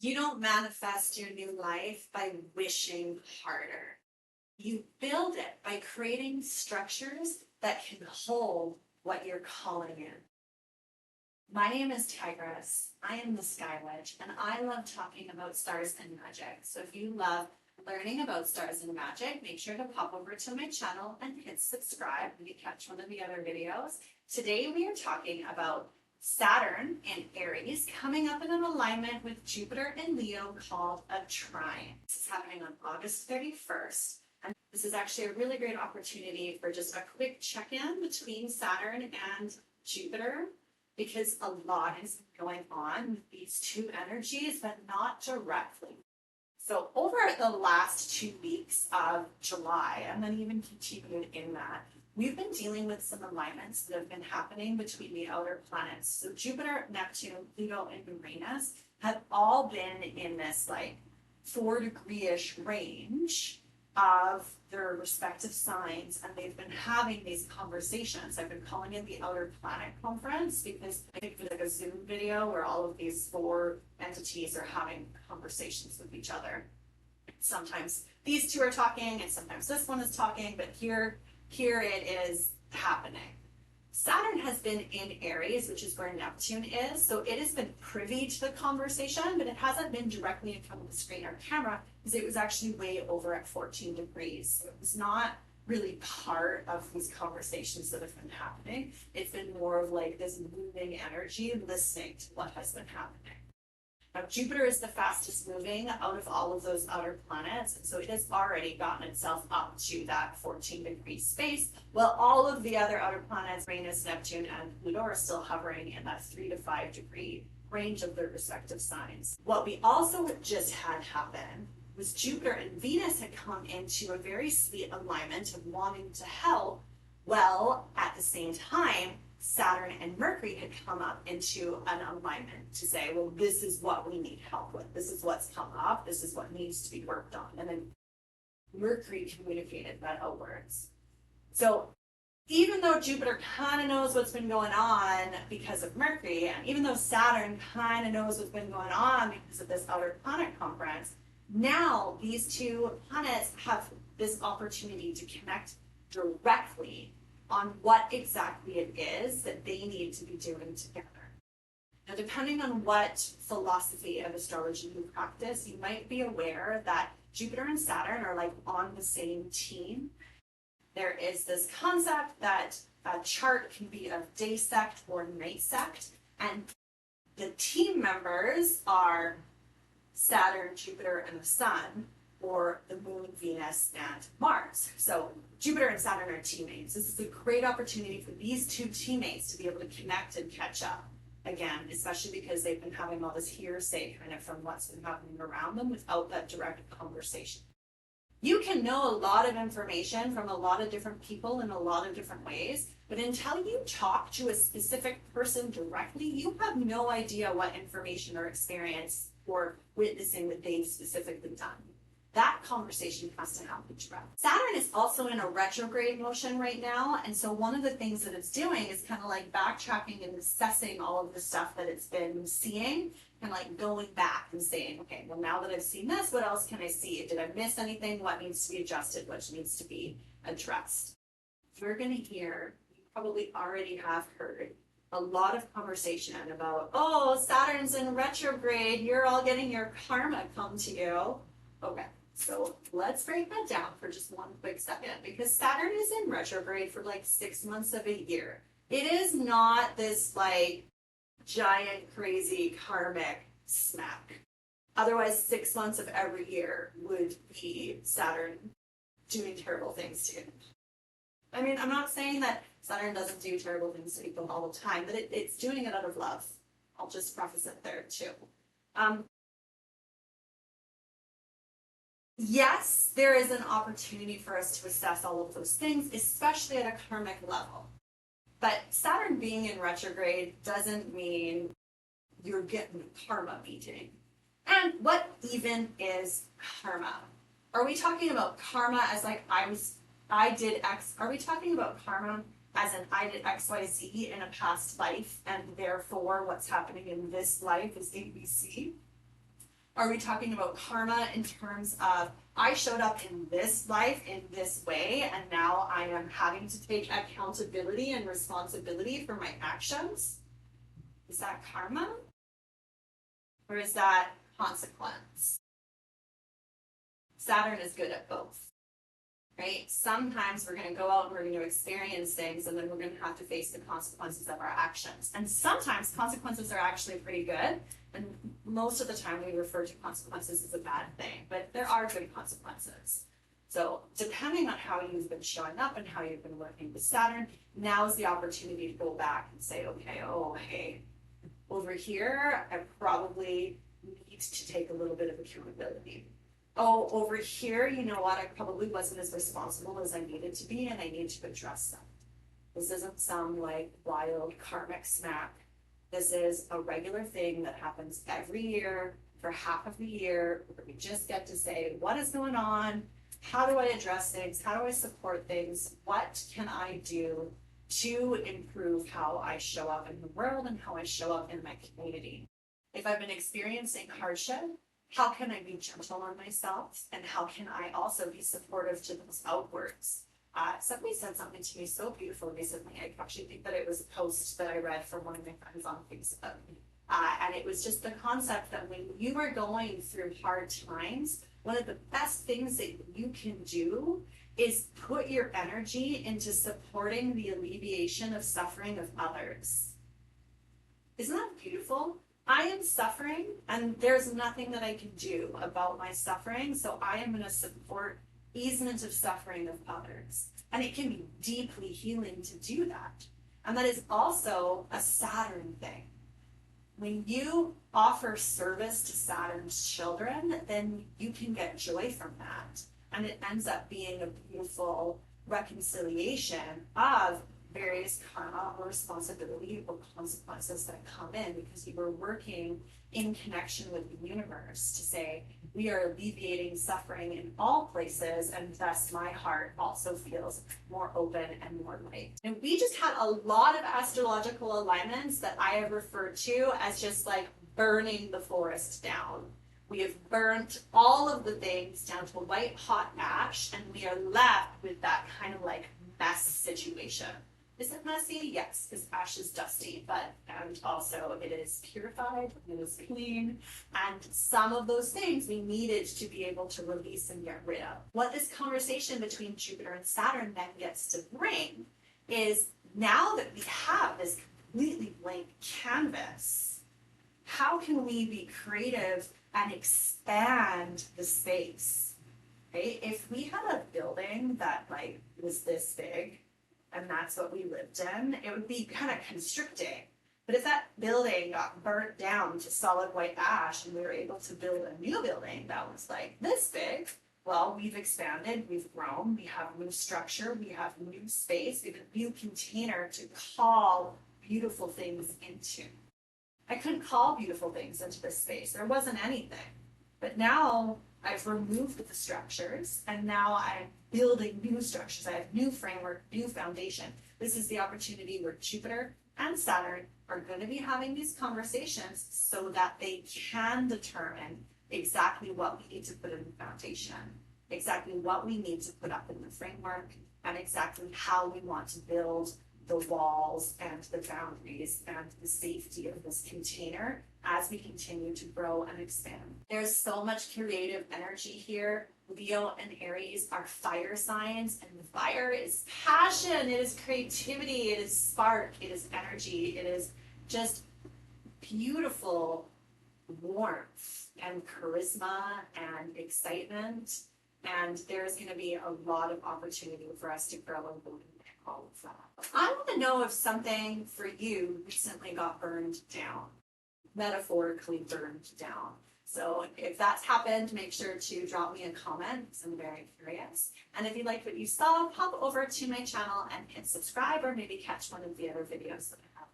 You don't manifest your new life by wishing harder. You build it by creating structures that can hold what you're calling in. My name is Tigris. I am the Sky Witch, and I love talking about stars and magic. So if you love learning about stars and magic, make sure to pop over to my channel and hit subscribe and catch one of the other videos. Today we are talking about Saturn and Aries coming up in an alignment with Jupiter and Leo called a trine. This is happening on August 31st. And this is actually a really great opportunity for just a quick check-in between Saturn and Jupiter, because a lot is going on with these two energies, but not directly. So over the last 2 weeks of July, and then even continued in that, we've been dealing with some alignments that have been happening between the outer planets. So Jupiter, Neptune, Pluto, and Uranus have all been in this like 4-degree-ish range of their respective signs, and they've been having these conversations. I've been calling it the Outer Planet Conference because I think it's like a Zoom video where all of these 4 entities are having conversations with each other. Sometimes these two are talking, and sometimes this one is talking, but here it is happening. Saturn has been in Aries, which is where Neptune is, so it has been privy to the conversation, but it hasn't been directly in front of the screen or camera because it was actually way over at 14 degrees. So it was not really part of these conversations that have been happening. It's been more of like this moving energy, listening to what has been happening. Now, Jupiter is the fastest moving out of all of those outer planets, and so it has already gotten itself up to that 14-degree space, while all of the other outer planets, Uranus, Neptune, and Pluto, are still hovering in that 3 to 5 degree range of their respective signs. What we also just had happen was Jupiter and Venus had come into a very sweet alignment of wanting to help, well, at the same time, Saturn and Mercury had come up into an alignment to say, well, this is what we need help with. This is what's come up. This is what needs to be worked on. And then Mercury communicated that outwards. So even though Jupiter kind of knows what's been going on because of Mercury, and even though Saturn kind of knows what's been going on because of this outer planet conference, now these two planets have this opportunity to connect directly on what exactly it is that they need to be doing together. Now, depending on what philosophy of astrology you practice, you might be aware that Jupiter and Saturn are like on the same team. There is this concept that a chart can be of day sect or night sect, and the team members are Saturn, Jupiter, and the Sun, or the Moon, Venus, and Mars. So Jupiter and Saturn are teammates. This is a great opportunity for these two teammates to be able to connect and catch up again, especially because they've been having all this hearsay kind of from what's been happening around them without that direct conversation. You can know a lot of information from a lot of different people in a lot of different ways, but until you talk to a specific person directly, you have no idea what information or experience or witnessing that they've specifically done. That conversation has to happen direct. Saturn is also in a retrograde motion right now, and so one of the things that it's doing is kind of like backtracking and assessing all of the stuff that it's been seeing and like going back and saying, okay, well, now that I've seen this, what else can I see? Did I miss anything? What needs to be adjusted? What needs to be addressed? You're going to hear, you probably already have heard, a lot of conversation about, oh, Saturn's in retrograde, you're all getting your karma come to you. Okay. So let's break that down for just one quick second, because Saturn is in retrograde for like 6 months of a year. It is not this like giant, crazy karmic smack. Otherwise, 6 months of every year would be Saturn doing terrible things to you. I mean, I'm not saying that Saturn doesn't do terrible things to people all the time, but it's doing it out of love. I'll just preface it there too. Yes, there is an opportunity for us to assess all of those things, especially at a karmic level. But Saturn being in retrograde doesn't mean you're getting a karma beating. And what even is karma? Are we talking about karma as like I did X? Are we talking about karma as in I did XYZ in a past life, and therefore what's happening in this life is ABC? Are we talking about karma in terms of I showed up in this life in this way and now I am having to take accountability and responsibility for my actions? Is that karma? Or is that consequence? Saturn is good at both, right? Sometimes we're going to go out and we're going to experience things and then we're going to have to face the consequences of our actions. And sometimes consequences are actually pretty good. And most of the time we refer to consequences as a bad thing, but there are good consequences. So depending on how you've been showing up and how you've been working with Saturn, now is the opportunity to go back and say, okay, oh, hey, over here, I probably need to take a little bit of accountability. Oh, over here, you know what, I probably wasn't as responsible as I needed to be, and I need to address that. This isn't some like wild karmic smack. This is a regular thing that happens every year for half of the year, where we just get to say, what is going on? How do I address things? How do I support things? What can I do to improve how I show up in the world and how I show up in my community? If I've been experiencing hardship, how can I be gentle on myself? And how can I also be supportive to those outwards? Somebody said something to me so beautiful recently. I actually think that it was a post that I read from one of my friends on Facebook. And it was just the concept that when you are going through hard times, one of the best things that you can do is put your energy into supporting the alleviation of suffering of others. Isn't that beautiful? I am suffering and there's nothing that I can do about my suffering, so I am going to support easement of suffering of others. And it can be deeply healing to do that. And that is also a Saturn thing. When you offer service to Saturn's children, then you can get joy from that. And it ends up being a beautiful reconciliation of various karma or responsibility or consequences that come in because you were working in connection with the universe to say, we are alleviating suffering in all places, and thus my heart also feels more open and more light. And we just had a lot of astrological alignments that I have referred to as just like burning the forest down. We have burnt all of the things down to a white hot ash, and we are left with that kind of like mess situation. Is it messy? Yes, because ash is dusty, and also it is purified, it is clean, and some of those things we needed to be able to release and get rid of. What this conversation between Jupiter and Saturn then gets to bring is, now that we have this completely blank canvas, how can we be creative and expand the space? Right? If we had a building that like was this big, and that's what we lived in, it would be kind of constricting. But if that building got burnt down to solid white ash and we were able to build a new building that was like this big, well, we've expanded, we've grown, we have new structure, we have new space, we have a new container to call beautiful things into. I couldn't call beautiful things into this space. There wasn't anything. But now I've removed the structures and now I'm building new structures. I have new framework, new foundation. This is the opportunity where Jupiter and Saturn are going to be having these conversations so that they can determine exactly what we need to put in the foundation, exactly what we need to put up in the framework, and exactly how we want to build the walls and the boundaries and the safety of this container as we continue to grow and expand. There's so much creative energy here. Leo and Aries are fire signs, and the fire is passion, it is creativity, it is spark, it is energy, it is just beautiful warmth and charisma and excitement. And there's going to be a lot of opportunity for us to grow and build all of that. I want to know if something for you recently got burned down, metaphorically burned down. So if that's happened, make sure to drop me a comment because I'm very curious. And if you liked what you saw, pop over to my channel and hit subscribe, or maybe catch one of the other videos that I have.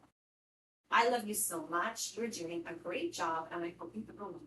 I love you so much. You're doing a great job, and I hope you have a wonderful